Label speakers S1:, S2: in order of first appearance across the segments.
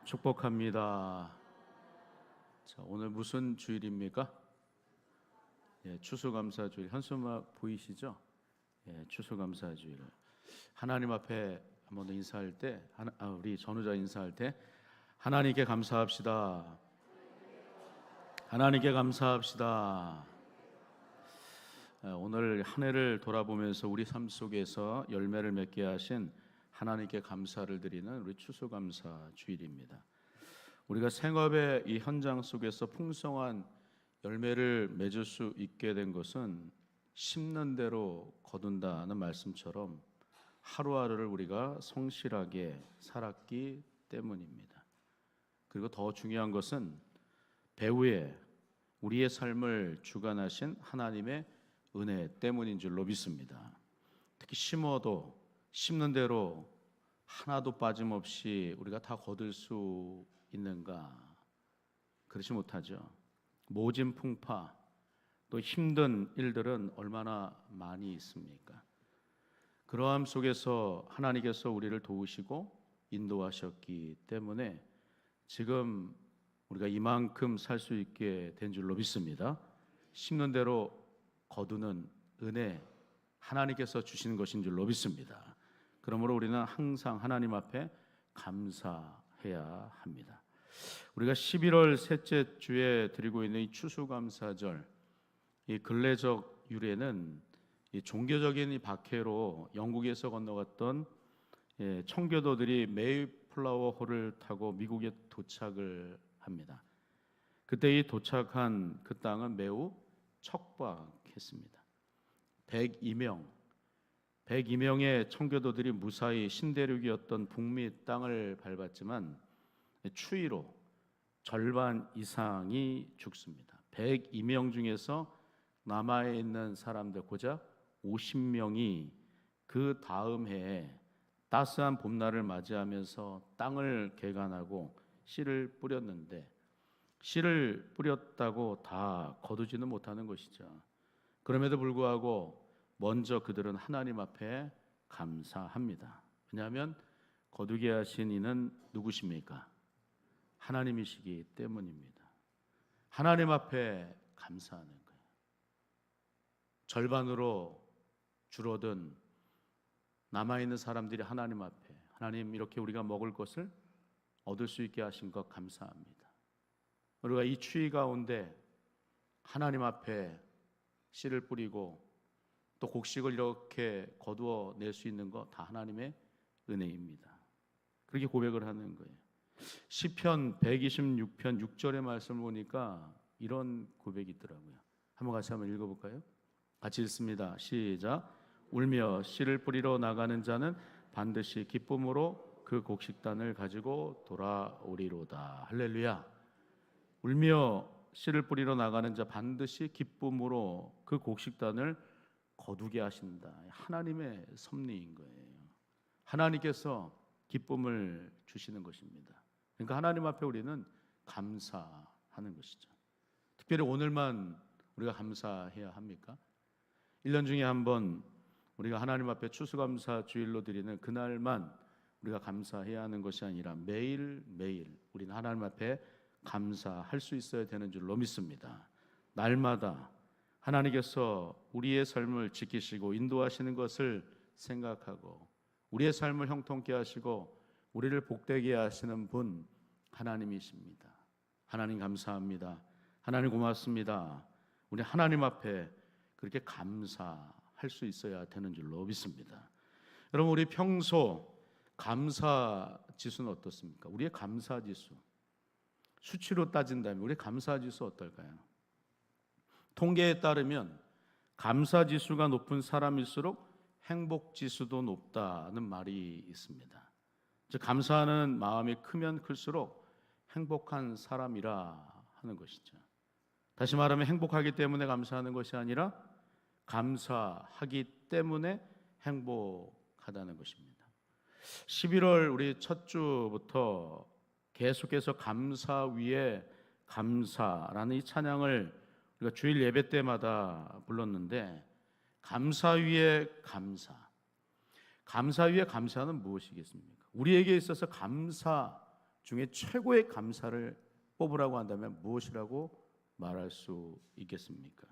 S1: 축복합니다. 자, 오늘 무슨 주일입니까? 추수감사주일. 현수막 보이시죠? 추수감사주일. 하나님 앞에 한번 인사할 때, 우리 전우자 인사할 때 하나님께 감사합시다. 하나님께 감사합시다. 오늘 한 해를 돌아보면서 우리 삶 속에서 열매를 맺게 하신 하나님께 감사를 드리는 우리 추수감사 주일입니다. 우리가 생업의 이 현장 속에서 풍성한 열매를 맺을 수 있게 된 것은 심는 대로 거둔다는 말씀처럼 하루하루를 우리가 성실하게 살았기 때문입니다. 그리고 더 중요한 것은 배후에 우리의 삶을 주관하신 하나님의 은혜 때문인 줄로 믿습니다. 특히 심어도 심는 대로 하나도 빠짐없이 우리가 다 거둘 수 있는가? 그렇지 못하죠. 모진 풍파, 또 힘든 일들은 얼마나 많이 있습니까? 그러함 속에서 하나님께서 우리를 도우시고 인도하셨기 때문에 지금 우리가 이만큼 살 수 있게 된 줄로 믿습니다. 심는 대로 거두는 은혜, 하나님께서 주시는 것인 줄로 믿습니다. 그러므로 우리는 항상 하나님 앞에 감사해야 합니다. 우리가 11월 셋째 주에 드리고 있는 이 추수감사절, 이 근래적 유래는 이 종교적인 이 박해로 영국에서 건너갔던 청교도들이 메이플라워호를 타고 미국에 도착을 합니다. 그때 이 도착한 그 땅은 매우 척박했습니다. 102명의 청교도들이 무사히 신대륙이었던 북미 땅을 밟았지만 추위로 절반 이상이 죽습니다. 102명 중에서 남아있는 사람들 고작 50명이 그 다음 해에 따스한 봄날을 맞이하면서 땅을 개간하고 씨를 뿌렸는데 씨를 뿌렸다고 다 거두지는 못하는 것이죠. 그럼에도 불구하고 먼저 그들은 하나님 앞에 감사합니다. 왜냐하면 거두게 하신 이는 누구십니까? 하나님이시기 때문입니다. 하나님 앞에 감사하는 거예요. 절반으로 줄어든 남아있는 사람들이 하나님 앞에, 하나님 이렇게 우리가 먹을 것을 얻을 수 있게 하신 것 감사합니다. 우리가 이 추위 가운데 하나님 앞에 씨를 뿌리고 또 곡식을 이렇게 거두어 낼 수 있는 것 다 하나님의 은혜입니다. 그렇게 고백을 하는 거예요. 시편 126편 6절의 말씀을 보니까 이런 고백이 있더라고요. 같이 한번 읽어볼까요? 같이 읽습니다. 시작. 울며 씨를 뿌리러 나가는 자는 반드시 기쁨으로 그 곡식단을 가지고 돌아오리로다. 할렐루야. 울며 씨를 뿌리러 나가는 자 반드시 기쁨으로 그 곡식단을 거두게 하신다. 하나님의 섭리인 거예요. 하나님께서 기쁨을 주시는 것입니다. 그러니까 하나님 앞에 우리는 감사하는 것이죠. 특별히 오늘만 우리가 감사해야 합니까? 1년 중에 한 번 우리가 하나님 앞에 추수감사 주일로 드리는 그날만 우리가 감사해야 하는 것이 아니라 매일매일 우리는 하나님 앞에 감사할 수 있어야 되는 줄로 믿습니다. 날마다 하나님께서 우리의 삶을 지키시고 인도하시는 것을 생각하고 우리의 삶을 형통케 하시고 우리를 복되게 하시는 분 하나님이십니다. 하나님 감사합니다. 하나님 고맙습니다. 우리 하나님 앞에 그렇게 감사할 수 있어야 되는 줄로 믿습니다. 여러분, 우리 평소 감사 지수는 어떻습니까? 우리의 감사 지수 수치로 따진다면 우리 감사 지수 어떨까요? 통계에 따르면 감사 지수가 높은 사람일수록 행복 지수도 높다는 말이 있습니다. 즉 감사하는 마음이 크면 클수록 행복한 사람이라 하는 것이죠. 다시 말하면 행복하기 때문에 감사하는 것이 아니라 감사하기 때문에 행복하다는 것입니다. 11월 우리 첫 주부터 계속해서 감사 위에 감사라는 이 찬양을 우리가 주일 예배 때마다 불렀는데 감사 위에 감사. 감사 위에 감사는 무엇이겠습니까? 우리에게 있어서 감사 중에 최고의 감사를 뽑으라고 한다면 무엇이라고 말할 수 있겠습니까?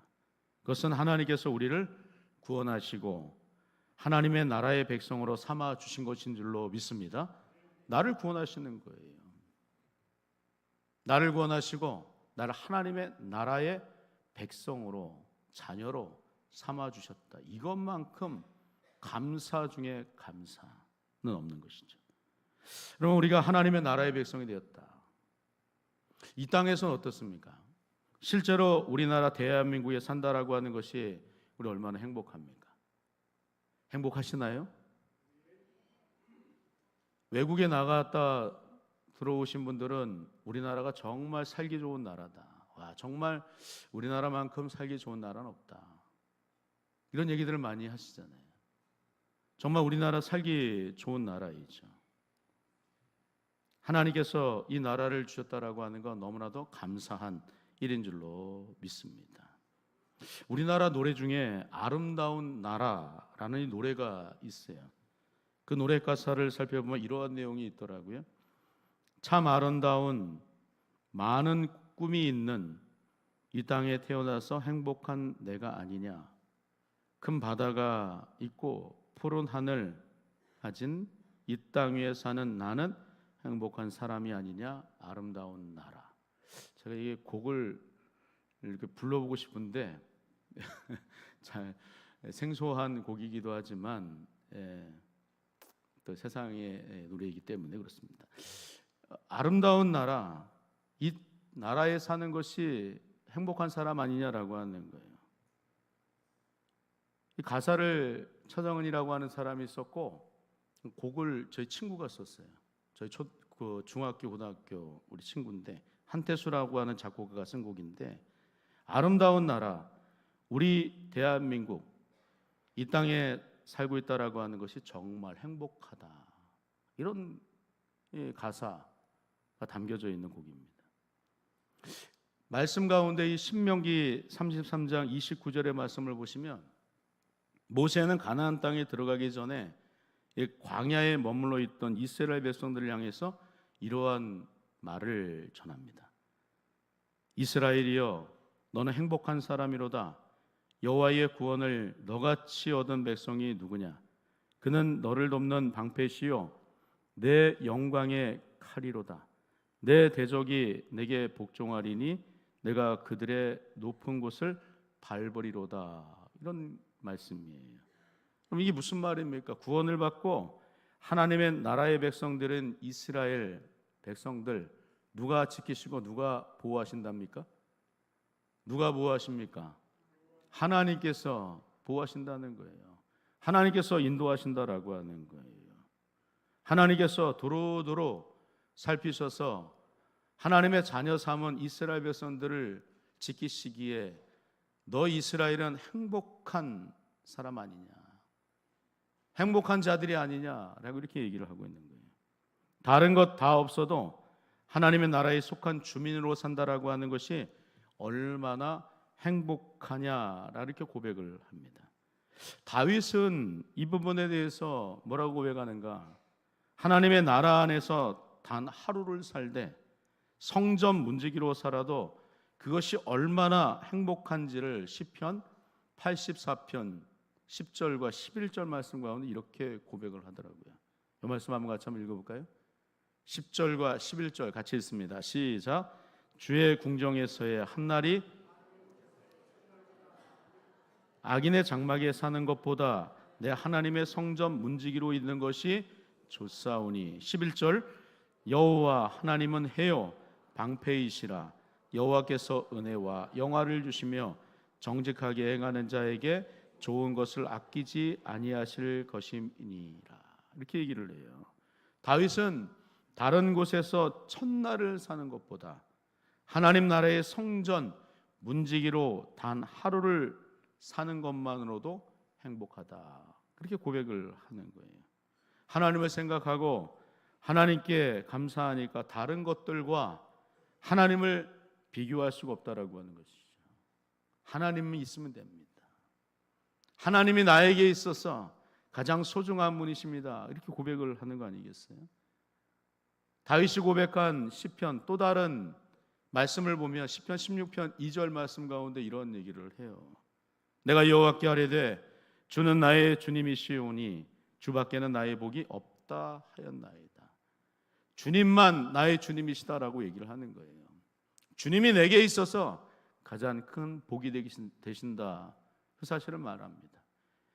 S1: 그것은 하나님께서 우리를 구원하시고 하나님의 나라의 백성으로 삼아 주신 것인 줄로 믿습니다. 나를 구원하시는 거예요. 나를 구원하시고 나를 하나님의 나라의 백성으로, 자녀로 삼아 주셨다. 이것만큼 감사 중에 감사는 없는 것이죠. 여러분, 우리가 하나님의 나라의 백성이 되었다. 이 땅에서는 어떻습니까? 실제로 우리나라 대한민국에 산다라고 하는 것이 우리 얼마나 행복합니까? 행복하시나요? 외국에 나갔다 들어오신 분들은 우리나라가 정말 살기 좋은 나라다. 와, 정말 우리나라만큼 살기 좋은 나라는 없다. 이런 얘기들을 많이 하시잖아요. 정말 우리나라 살기 좋은 나라이죠. 하나님께서 이 나라를 주셨다라고 하는 건 너무나도 감사한 일인 줄로 믿습니다. 우리나라 노래 중에 아름다운 나라라는 이 노래가 있어요. 그 노래 가사를 살펴보면 이러한 내용이 있더라고요. 참 아름다운 많은 꿈이 있는 이 땅에 태어나서 행복한 내가 아니냐. 큰 바다가 있고 푸른 하늘 가진 이 땅 위에 사는 나는 행복한 사람이 아니냐. 아름다운 나라. 제가 이 곡을 이렇게 불러보고 싶은데 잘 생소한 곡이기도 하지만 또 세상의 노래이기 때문에 그렇습니다. 아름다운 나라, 이 나라에 사는 것이 행복한 사람 아니냐라고 하는 거예요. 이 가사를 차정은이라고 하는 사람이 썼고 곡을 저희 친구가 썼어요. 저희 중학교, 고등학교 우리 친구인데 한태수라고 하는 작곡가가 쓴 곡인데 아름다운 나라, 우리 대한민국 이 땅에 살고 있다라고 하는 것이 정말 행복하다. 이런 가사가 담겨져 있는 곡입니다. 말씀 가운데 이 신명기 33장 29절의 말씀을 보시면 모세는 가나안 땅에 들어가기 전에 광야에 머물러 있던 이스라엘 백성들을 향해서 이러한 말을 전합니다. 이스라엘이여, 너는 행복한 사람이로다. 여호와의 구원을 너같이 얻은 백성이 누구냐? 그는 너를 돕는 방패시요 내 영광의 칼이로다. 내 대적이 내게 복종하리니 내가 그들의 높은 곳을 밟으리로다. 이런 말씀이에요. 그럼 이게 무슨 말입니까? 구원을 받고 하나님의 나라의 백성들은 이스라엘 백성들 누가 지키시고 누가 보호하신답니까? 누가 보호하십니까? 하나님께서 보호하신다는 거예요. 하나님께서 인도하신다라고 하는 거예요. 하나님께서 도로도로 살피셔서 하나님의 자녀 삼은 이스라엘 백성들을 지키시기에 너 이스라엘은 행복한 사람 아니냐, 행복한 자들이 아니냐라고 이렇게 얘기를 하고 있는 거예요. 다른 것 다 없어도 하나님의 나라에 속한 주민으로 산다라고 하는 것이 얼마나 행복하냐라 이렇게 고백을 합니다. 다윗은 이 부분에 대해서 뭐라고 고백하는가? 하나님의 나라 안에서 단 하루를 살되 성전 문지기로 살아도 그것이 얼마나 행복한지를 시편 84편 10절과 11절 말씀 가운데 이렇게 고백을 하더라고요. 이 말씀 한번 같이 한번 읽어볼까요? 10절과 11절 같이 읽습니다. 시작. 주의 궁정에서의 한날이 악인의 장막에 사는 것보다 내 하나님의 성전 문지기로 있는 것이 좋사오니. 11절. 여호와 하나님은 해요 방패이시라. 여호와께서 은혜와 영화를 주시며 정직하게 행하는 자에게 좋은 것을 아끼지 아니하실 것임이니라. 이렇게 얘기를 해요. 다윗은 다른 곳에서 첫날을 사는 것보다 하나님 나라의 성전 문지기로 단 하루를 사는 것만으로도 행복하다. 그렇게 고백을 하는 거예요. 하나님을 생각하고 하나님께 감사하니까 다른 것들과 하나님을 비교할 수가 없다라고 하는 것이죠. 하나님이 있으면 됩니다. 하나님이 나에게 있어서 가장 소중한 분이십니다. 이렇게 고백을 하는 거 아니겠어요? 다윗이 고백한 시편 또 다른 말씀을 보면 시편 16편 2절 말씀 가운데 이런 얘기를 해요. 내가 여호와께 아뢰되 주는 나의 주님이시오니 주밖에는 나의 복이 없다 하였나이다. 주님만 나의 주님이시다라고 얘기를 하는 거예요. 주님이 내게 있어서 가장 큰 복이 되신다, 그 사실을 말합니다.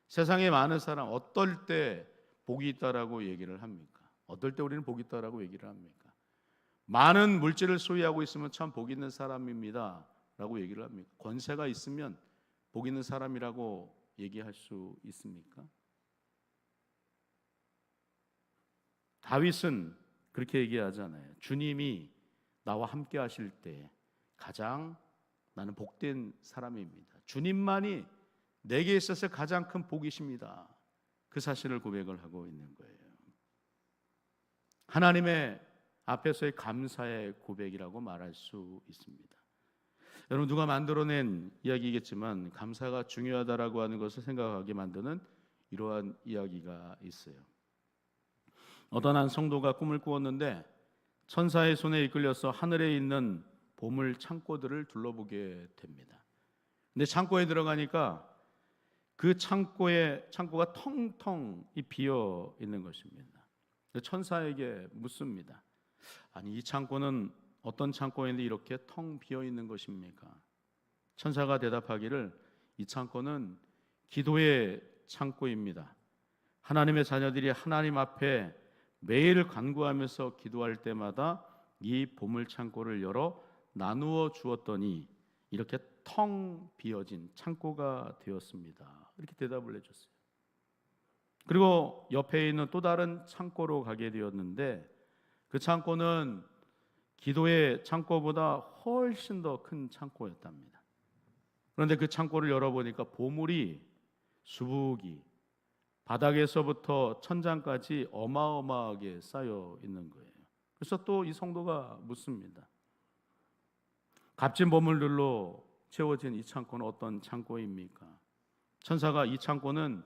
S1: 세상에 많은 사람 어떨 때 복이 있다라고 얘기를 합니까? 어떨 때 우리는 복이 있다라고 얘기를 합니까? 많은 물질을 소유하고 있으면 참 복 있는 사람입니다 라고 얘기를 합니까? 권세가 있으면 복 있는 사람이라고 얘기할 수 있습니까? 다윗은 그렇게 얘기하잖아요. 주님이 나와 함께 하실 때 가장 나는 복된 사람입니다. 주님만이 내게 있어서 가장 큰 복이십니다. 그 사실을 고백을 하고 있는 거예요. 하나님의 앞에서의 감사의 고백이라고 말할 수 있습니다. 여러분, 누가 만들어낸 이야기겠지만 감사가 중요하다라고 하는 것을 생각하게 만드는 이러한 이야기가 있어요. 어떤 한 성도가 꿈을 꾸었는데 천사의 손에 이끌려서 하늘에 있는 보물 창고들을 둘러보게 됩니다. 근데 창고에 들어가니까 그 창고가 텅텅 비어 있는 것입니다. 천사에게 묻습니다. 아니, 이 창고는 어떤 창고인데 이렇게 텅 비어 있는 것입니까? 천사가 대답하기를 이 창고는 기도의 창고입니다. 하나님의 자녀들이 하나님 앞에 매일 간구하면서 기도할 때마다 이 보물 창고를 열어 나누어 주었더니 이렇게 텅 비어진 창고가 되었습니다. 이렇게 대답을 해줬어요. 그리고 옆에 있는 또 다른 창고로 가게 되었는데 그 창고는 기도의 창고보다 훨씬 더 큰 창고였답니다. 그런데 그 창고를 열어보니까 보물이 수북이 바닥에서부터 천장까지 어마어마하게 쌓여 있는 거예요. 그래서 또 이 성도가 묻습니다. 값진 보물들로 채워진 이 창고는 어떤 창고입니까? 천사가 이 창고는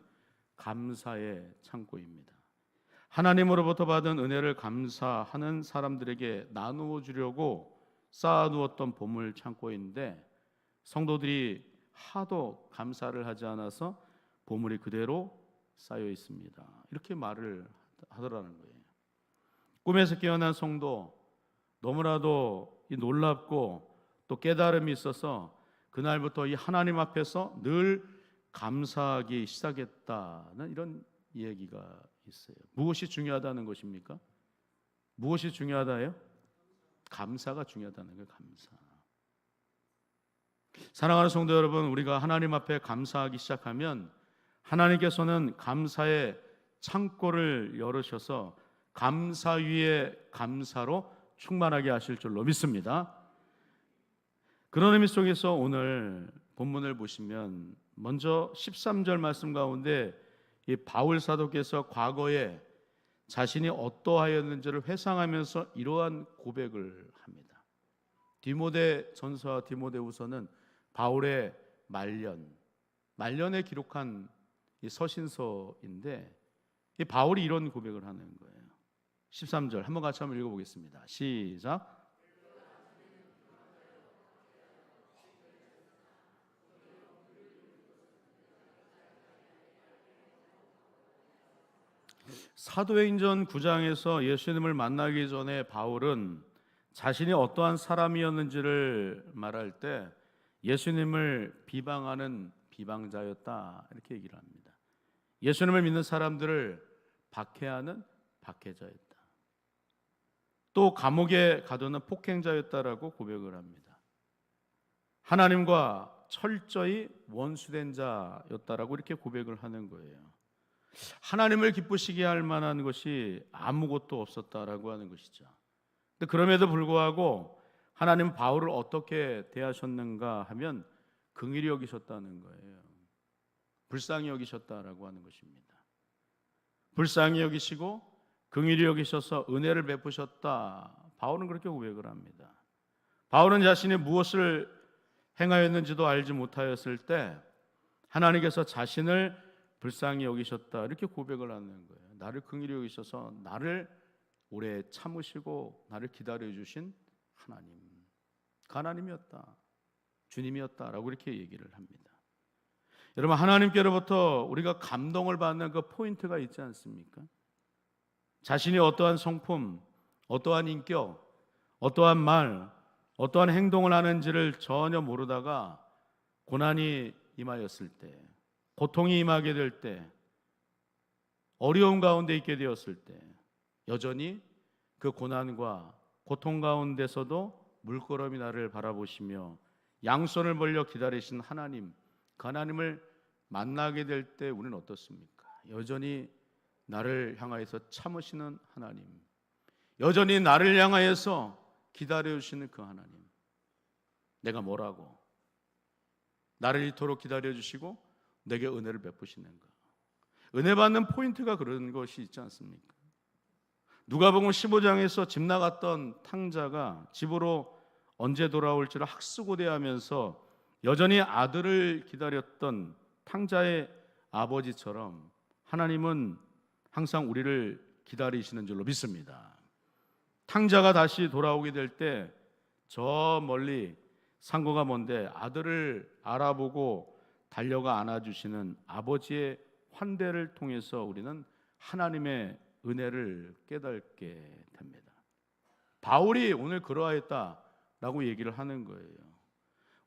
S1: 감사의 창고입니다. 하나님으로부터 받은 은혜를 감사하는 사람들에게 나누어 주려고 쌓아두었던 보물 창고인데 성도들이 하도 감사를 하지 않아서 보물이 그대로 쌓여 있습니다. 이렇게 말을 하더라는 거예요. 꿈에서 깨어난 성도, 너무나도 놀랍고 또 깨달음이 있어서 그날부터 이 하나님 앞에서 늘 감사하기 시작했다는 이런 얘기가 있어요. 무엇이 중요하다는 것입니까? 무엇이 중요하다요? 감사가 중요하다는 거예요. 감사. 사랑하는 성도 여러분, 우리가 하나님 앞에 감사하기 시작하면 하나님께서는 감사의 창고를 열으셔서 감사 위에 감사로 충만하게 하실 줄로 믿습니다. 그런 의미 속에서 오늘 본문을 보시면 먼저 13절 말씀 가운데 이 바울 사도께서 과거에 자신이 어떠하였는지를 회상하면서 이러한 고백을 합니다. 디모데 전서와 디모데 후서는 바울의 말년에 기록한 이 서신서인데 이 바울이 이런 고백을 하는 거예요. 13절 한번 같이 한번 읽어보겠습니다. 시작. 사도행전 9장에서 예수님을 만나기 전에 바울은 자신이 어떠한 사람이었는지를 말할 때 예수님을 비방하는 비방자였다 이렇게 얘기를 합니다. 예수님을 믿는 사람들을 박해하는 박해자였다. 또 감옥에 가두는 폭행자였다라고 고백을 합니다. 하나님과 철저히 원수된 자였다라고 이렇게 고백을 하는 거예요. 하나님을 기쁘시게 할 만한 것이 아무것도 없었다라고 하는 것이죠. 근데 그럼에도 불구하고 하나님 바울을 어떻게 대하셨는가 하면 긍휼히 여기셨다는 거예요. 불쌍히 여기셨다라고 하는 것입니다. 불쌍히 여기시고 긍휼히 여기셔서 은혜를 베푸셨다. 바울은 그렇게 고백을 합니다. 바울은 자신이 무엇을 행하였는지도 알지 못하였을 때 하나님께서 자신을 불쌍히 여기셨다 이렇게 고백을 하는 거예요. 나를 긍휼히 여기셔서 나를 오래 참으시고 나를 기다려 주신 하나님, 그 하나님이었다, 주님이었다라고 이렇게 얘기를 합니다. 여러분, 하나님께로부터 우리가 감동을 받는 그 포인트가 있지 않습니까? 자신이 어떠한 성품, 어떠한 인격, 어떠한 말, 어떠한 행동을 하는지를 전혀 모르다가 고난이 임하였을 때, 고통이 임하게 될 때, 어려움 가운데 있게 되었을 때 여전히 그 고난과 고통 가운데서도 물끄러미 나를 바라보시며 양손을 벌려 기다리신 하나님, 그 하나님을 만나게 될 때 우리는 어떻습니까? 여전히 나를 향하여서 참으시는 하나님, 여전히 나를 향하여서 기다려주시는 그 하나님, 내가 뭐라고 나를 이토록 기다려주시고 내게 은혜를 베푸시는가? 은혜 받는 포인트가 그런 것이 있지 않습니까? 누가복음 15장에서 집 나갔던 탕자가 집으로 언제 돌아올지를 학수고대하면서 여전히 아들을 기다렸던 탕자의 아버지처럼 하나님은 항상 우리를 기다리시는 줄로 믿습니다. 탕자가 다시 돌아오게 될 때 저 멀리 상고가 먼데 아들을 알아보고 달려가 안아주시는 아버지의 환대를 통해서 우리는 하나님의 은혜를 깨닫게 됩니다. 바울이 오늘 그러하였다라고 얘기를 하는 거예요.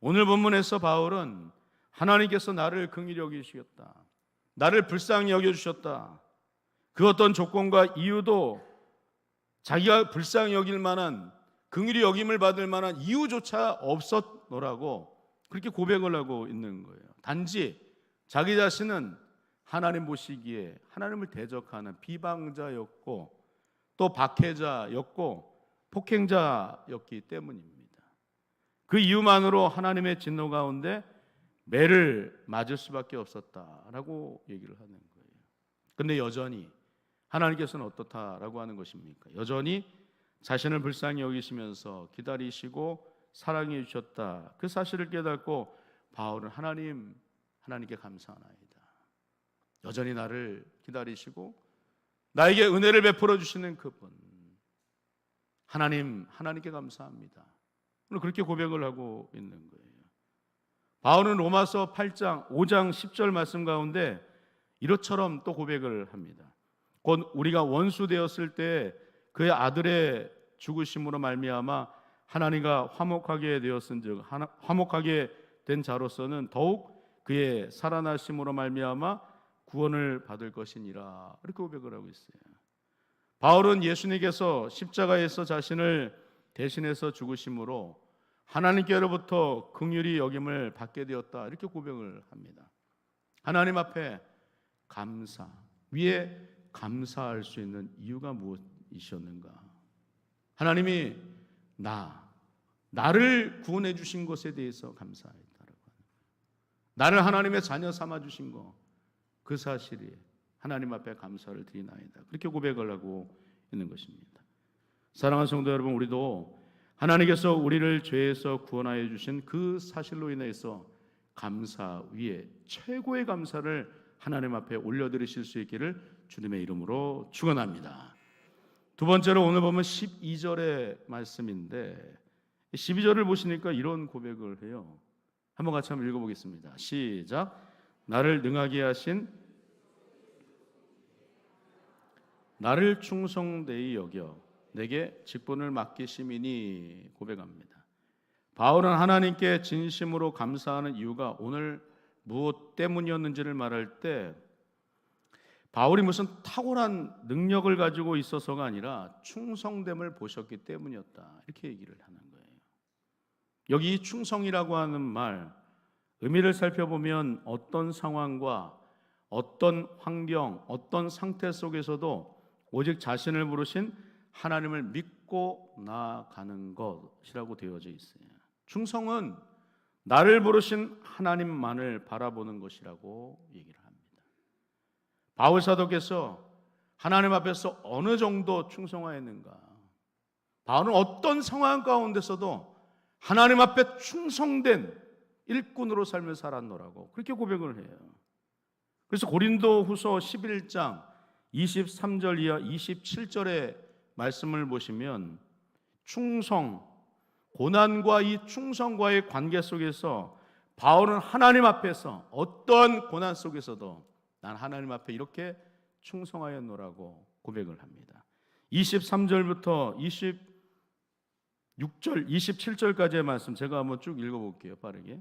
S1: 오늘 본문에서 바울은 하나님께서 나를 긍휼히 여기셨다, 나를 불쌍히 여겨주셨다, 그 어떤 조건과 이유도 자기가 불쌍히 여길 만한, 긍휼히 여김을 받을 만한 이유조차 없었노라고 그렇게 고백을 하고 있는 거예요. 단지 자기 자신은 하나님 보시기에 하나님을 대적하는 비방자였고 또 박해자였고 폭행자였기 때문입니다. 그 이유만으로 하나님의 진노 가운데 매를 맞을 수밖에 없었다라고 얘기를 하는 거예요. 그런데 여전히 하나님께서는 어떻다라고 하는 것입니까? 여전히 자신을 불쌍히 여기시면서 기다리시고 사랑해 주셨다, 그 사실을 깨닫고 바울은 하나님께 감사하나이다, 여전히 나를 기다리시고 나에게 은혜를 베풀어 주시는 그분 하나님께 감사합니다. 오늘 그렇게 고백을 하고 있는 거예요. 바울은 로마서 8장 5장 10절 말씀 가운데 이것처럼 또 고백을 합니다. 곧 우리가 원수 되었을 때 그의 아들의 죽으심으로 말미암아 하나님과 화목하게 되었은즉 화목하게 된 자로서는 더욱 그의 살아나심으로 말미암아 구원을 받을 것이니라, 이렇게 고백을 하고 있어요. 바울은 예수님께서 십자가에서 자신을 대신해서 죽으심으로 하나님께로부터 긍휼히 여김을 받게 되었다, 이렇게 고백을 합니다. 하나님 앞에 감사 위에 감사할 수 있는 이유가 무엇이었는가? 하나님이 나를 구원해 주신 것에 대해서 감사했다라고 하는 거예요. 나를 하나님의 자녀 삼아 주신 것, 그 사실이 하나님 앞에 감사를 드리나이다, 그렇게 고백을 하고 있는 것입니다. 사랑하는 성도 여러분, 우리도 하나님께서 우리를 죄에서 구원하여 주신 그 사실로 인해서 감사 위에 최고의 감사를 하나님 앞에 올려드리실 수 있기를 주님의 이름으로 축원합니다. 두 번째로 오늘 보면 12절의 말씀인데 12절을 보시니까 이런 고백을 해요. 한번 같이 한번 읽어보겠습니다. 시작. 나를 능하게 하신 나를 충성되이 여겨 내게 직분을 맡기심이니 고백합니다. 바울은 하나님께 진심으로 감사하는 이유가 오늘 무엇 때문이었는지를 말할 때 바울이 무슨 탁월한 능력을 가지고 있어서가 아니라 충성됨을 보셨기 때문이었다, 이렇게 얘기를 하는 거예요. 여기 충성이라고 하는 말 의미를 살펴보면 어떤 상황과 어떤 환경, 어떤 상태 속에서도 오직 자신을 부르신 하나님을 믿고 나아가는 것이라고 되어져 있어요. 충성은 나를 부르신 하나님만을 바라보는 것이라고 얘기를 합니다. 바울 사도께서 하나님 앞에서 어느 정도 충성하였는가? 바울은 어떤 상황 가운데서도 하나님 앞에 충성된 일꾼으로 삶을 살았노라고 그렇게 고백을 해요. 그래서 고린도후서 11장 23절 이하 27절의 말씀을 보시면 충성, 고난과 이 충성과의 관계 속에서 바울은 하나님 앞에서 어떤 고난 속에서도 난 하나님 앞에 이렇게 충성하였노라고 고백을 합니다. 23절부터 26절, 27절까지의 말씀 제가 한번 쭉 읽어볼게요. 빠르게.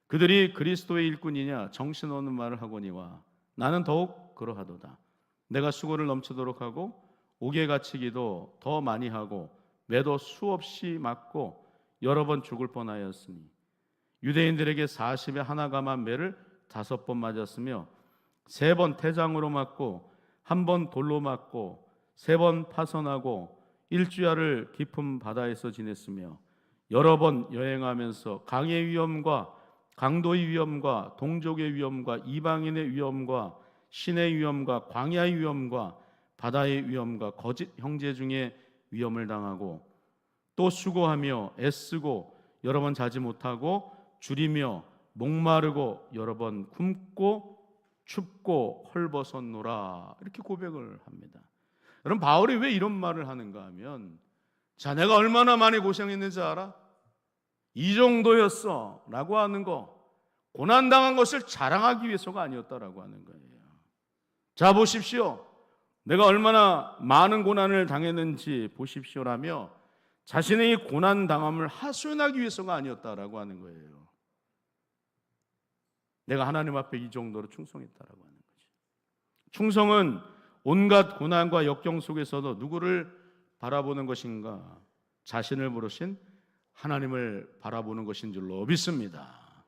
S1: 그들이 그리스도의 일꾼이냐 정신없는 말을 하거니와 나는 더욱 그러하도다. 내가 수고를 넘치도록 하고 옥에 갇히기도 더 많이 하고 매도 수없이 맞고 여러 번 죽을 뻔하였으니 유대인들에게 40에 하나 감한 매를 5번 맞았으며 3번 태장으로 맞고 1번 돌로 맞고 3번 파선하고 일주야를 깊은 바다에서 지냈으며 여러 번 여행하면서 강의 위험과 강도의 위험과 동족의 위험과 이방인의 위험과 신의 위험과 광야의 위험과 바다의 위험과 거짓 형제 중에 위험을 당하고 또 수고하며 애쓰고 여러 번 자지 못하고 줄이며 목마르고 여러 번 굶고 춥고 헐벗었노라 이렇게 고백을 합니다. 여러분 바울이 왜 이런 말을 하는가 하면 자네가 얼마나 많이 고생했는지 알아? 이 정도였어 라고 하는 거 고난당한 것을 자랑하기 위해서가 아니었다라고 하는 거예요. 자 보십시오. 내가 얼마나 많은 고난을 당했는지 보십시오라며 자신의 이 고난당함을 하소연하기 위해서가 아니었다라고 하는 거예요. 내가 하나님 앞에 이 정도로 충성했다라고 하는 거죠. 충성은 온갖 고난과 역경 속에서도 누구를 바라보는 것인가? 자신을 부르신 하나님을 바라보는 것인 줄로 믿습니다.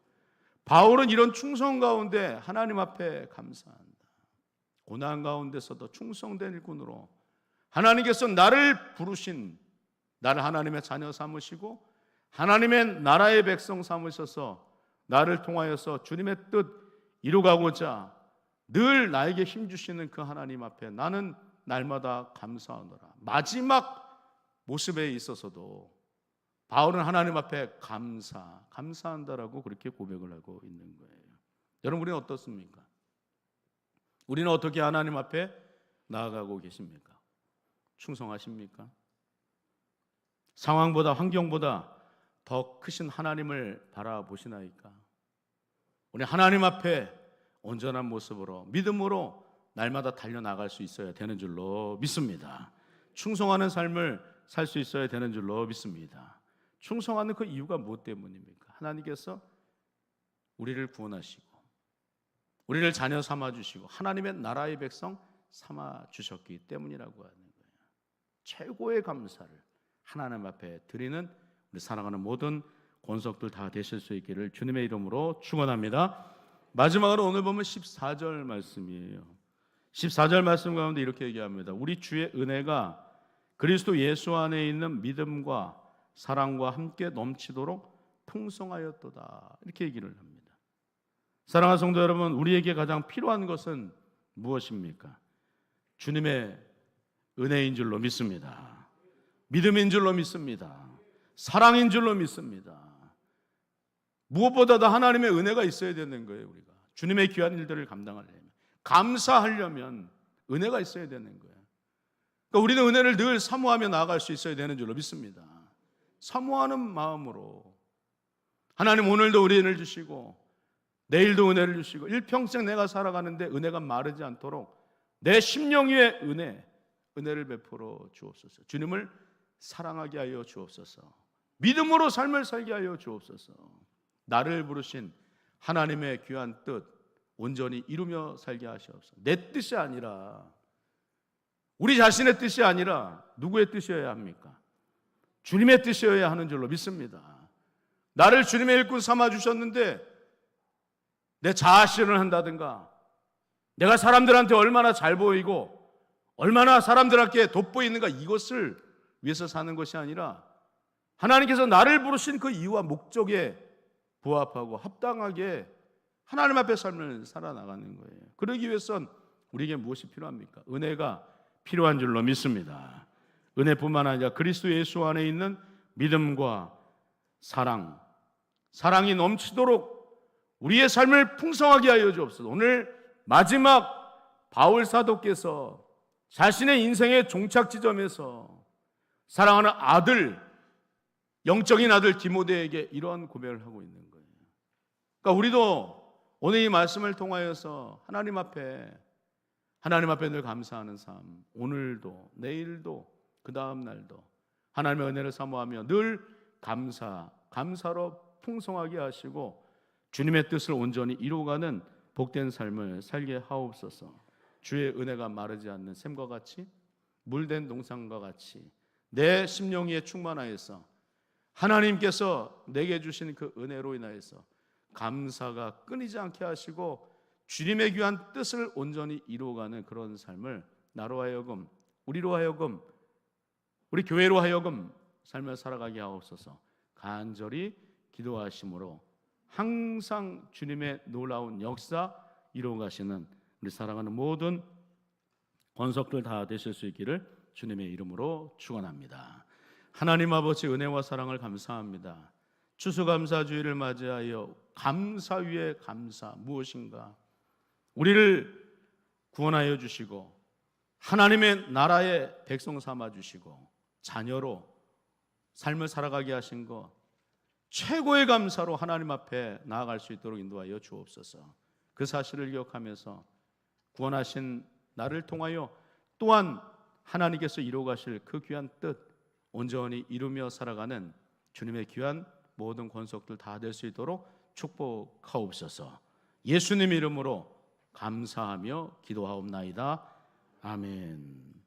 S1: 바울은 이런 충성 가운데 하나님 앞에 감사한다. 고난 가운데서도 충성된 일꾼으로 하나님께서 나를 부르신 나를 하나님의 자녀 삼으시고 하나님의 나라의 백성 삼으셔서 나를 통하여서 주님의 뜻 이루가고자 늘 나에게 힘주시는 그 하나님 앞에 나는 날마다 감사하노라. 마지막 모습에 있어서도 바울은 하나님 앞에 감사한다라고 그렇게 고백을 하고 있는 거예요. 여러분 우리는 어떻습니까? 우리는 어떻게 하나님 앞에 나아가고 계십니까? 충성하십니까? 상황보다 환경보다 더 크신 하나님을 바라보시나이까? 우리 하나님 앞에 온전한 모습으로 믿음으로 날마다 달려나갈 수 있어야 되는 줄로 믿습니다. 충성하는 삶을 살 수 있어야 되는 줄로 믿습니다. 충성하는 그 이유가 무엇 때문입니까? 하나님께서 우리를 구원하시고 우리를 자녀 삼아주시고 하나님의 나라의 백성 삼아주셨기 때문이라고 하는 거예요. 최고의 감사를 하나님 앞에 드리는 우리 사랑하는 모든 권속들 다 되실 수 있기를 주님의 이름으로 축원합니다. 마지막으로 오늘 보면 14절 말씀이에요. 14절 말씀 가운데 이렇게 얘기합니다. 우리 주의 은혜가 그리스도 예수 안에 있는 믿음과 사랑과 함께 넘치도록 풍성하였도다 이렇게 얘기를 합니다. 사랑하는 성도 여러분, 우리에게 가장 필요한 것은 무엇입니까? 주님의 은혜인 줄로 믿습니다. 믿음인 줄로 믿습니다. 사랑인 줄로 믿습니다. 무엇보다도 하나님의 은혜가 있어야 되는 거예요. 우리가 주님의 귀한 일들을 감당하려면, 감사하려면 은혜가 있어야 되는 거예요. 그러니까 우리는 은혜를 늘 사모하며 나아갈 수 있어야 되는 줄로 믿습니다. 사모하는 마음으로 하나님 오늘도 은혜를 주시고 내일도 은혜를 주시고 일평생 내가 살아가는데 은혜가 마르지 않도록 내 심령 위에 은혜를 베풀어 주옵소서. 주님을 사랑하게 하여 주옵소서. 믿음으로 삶을 살게 하여 주옵소서. 나를 부르신 하나님의 귀한 뜻 온전히 이루며 살게 하시옵소서. 내 뜻이 아니라, 우리 자신의 뜻이 아니라 누구의 뜻이어야 합니까? 주님의 뜻이어야 하는 줄로 믿습니다. 나를 주님의 일꾼 삼아 주셨는데 내 자아실현을 한다든가 내가 사람들한테 얼마나 잘 보이고 얼마나 사람들에게 돋보이는가 이것을 위해서 사는 것이 아니라 하나님께서 나를 부르신 그 이유와 목적에 부합하고 합당하게 하나님 앞에 삶을 살아나가는 거예요. 그러기 위해선 우리에게 무엇이 필요합니까? 은혜가 필요한 줄로 믿습니다. 은혜뿐만 아니라 그리스도 예수 안에 있는 믿음과 사랑이 넘치도록 우리의 삶을 풍성하게 하여 주옵소서. 오늘 마지막 바울 사도께서 자신의 인생의 종착 지점에서 사랑하는 아들, 영적인 아들 디모데에게 이러한 고백을 하고 있는 거예요. 그러니까 우리도 오늘 이 말씀을 통하여서 하나님 앞에 늘 감사하는 삶, 오늘도 내일도 그 다음 날도 하나님의 은혜를 사모하며 늘 감사로 풍성하게 하시고 주님의 뜻을 온전히 이루어가는 복된 삶을 살게 하옵소서. 주의 은혜가 마르지 않는 샘과 같이 물된 동산과 같이 내 심령 위에 충만하여서 하나님께서 내게 주신 그 은혜로 인하여서 감사가 끊이지 않게 하시고 주님의 귀한 뜻을 온전히 이루어가는 그런 삶을 나로 하여금, 우리로 하여금, 우리 교회로 하여금 삶을 살아가게 하옵소서. 간절히 기도하심으로 항상 주님의 놀라운 역사 이루어가시는 우리 사랑하는 모든 권속들 다 되실 수 있기를 주님의 이름으로 축원합니다. 하나님 아버지 은혜와 사랑을 감사합니다. 추수감사주의를 맞이하여 감사 위에 감사, 무엇인가 우리를 구원하여 주시고 하나님의 나라의 백성 삼아 주시고 자녀로 삶을 살아가게 하신 것 최고의 감사로 하나님 앞에 나아갈 수 있도록 인도하여 주옵소서. 그 사실을 기억하면서 구원하신 나를 통하여 또한 하나님께서 이루어가실 그 귀한 뜻 온전히 이루며 살아가는 주님의 귀한 모든 권속들 다 될 수 있도록 축복하옵소서. 예수님 이름으로 감사하며 기도하옵나이다. 아멘.